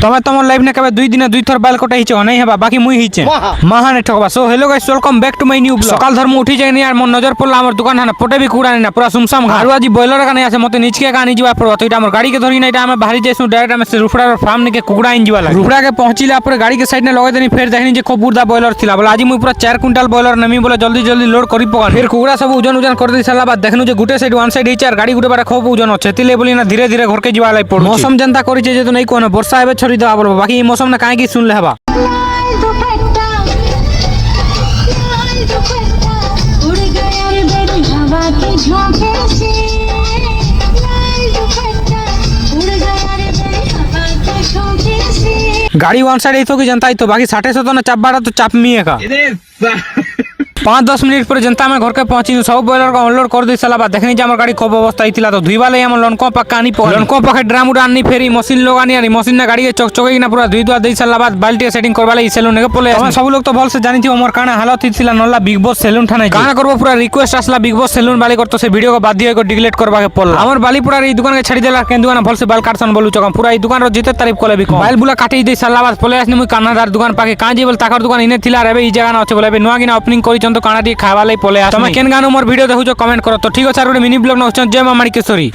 তবে তোমার লাইফ না কেবে 2 দিনে 2 থর বাল কটা হিচে নাই হবা বাকি মুই হিচে মাহানে ঠকবা। So hello guys, welcome back to my new blog. সকাল ধর্ম উঠি যায়নি আর মন নজর পড়লা আমার দোকান হানা পটে বি কুড়ানি না, পুরা সুমসাম ঘর। আর আজি বয়লার কানে আছে মতে নিচকে কানি যাবা পড়বা। তো এটা আমার গাড়ি কে ধরি না, এটা আমি বাহারি যাইছু ডাইরেক্ট আমি রুফড়ার ফার্ম নিকে কুকুড়া আইন যাবা লাগে। রুফড়া কে পৌঁছিলা পরে গাড়ি के साइड ने लगा देनी, फिर देखनी जे खूब बुर्दा बॉयलर थिला। बोले आज मुई पूरा 4 क्विंटल बॉयलर नमी, बोले जल्दी जल्दी लोड करी पका। फिर कुकुड़ा सब ओजन ओजन कर दी साला बाद देखनु जे गुटे साइड वन साइड हिचार गाड़ी गुटे बारे खूब ओजन আছে तिले बोली ना धीरे धीरे घर के जीवा लाई पड़ो। मौसम जनता करिছে जे तो नहीं कोनो वर्षा आबे छोड़ी देवा बोलबो, बाकी ई मौसम ना काहे की सुन ले हबा। उड़ गया रे बेरी हवा के झोंके से, उड़ गया रे बेरी हवा के झोंके से। गाड़ी वन साइड तो की जनता ही तो बाकी 60 तो ना चाप बाड़ा तो चाप मिए का 5-10 मिनट पर जनता में घर के पहुंची सब बॉयलर को अनलोड कर दी साला बाद देखनी जे हमर गाड़ी खूब अवस्था हिला। तो धुईबा ले हम लनको पक्का नहीं पकड़ लनको पके ड्राम उड़ान नहीं फेरी मशीन लोग आनी मशीन ना गाड़ी के चकचके ना पूरा धुई दुआ दे साला बाद बाल्टी सेटिंग करवा ले सैलून के पले। हम सब लोग तो भल से जानी थी हमर काना हालत हिला नल्ला बिग बॉस सैलून थाने काना करबो पूरा रिक्वेस्ट आसला बिग बॉस सैलून वाले कर तो से वीडियो को बाध्य को डिलीट करबा के पड़ला। हमर बाली पूरा ई दुकान के छाड़ी देला केन दुकान भल से बाल काटसन बोलू चकम पूरा ई दुकान रो जिते तारीफ कोले भी बाल बुला काटी दे साला बाद पले आसनी मुई कानादार दुकान पाके कां जे बोल ताकर दुकान इने थिला रेबे ई जगह ना আছে বলে নুয়া কিনা ওপেনিং করিছন তো কানা দিয়ে খাওয়া লাই পলে আস। তুমি কেন গানো মোর ভিডিও দেখুছো কমেন্ট করো। তো ঠিক আছে আর মিনি ব্লগ না হচ্ছে জয় মা মানিকেশ্বরী।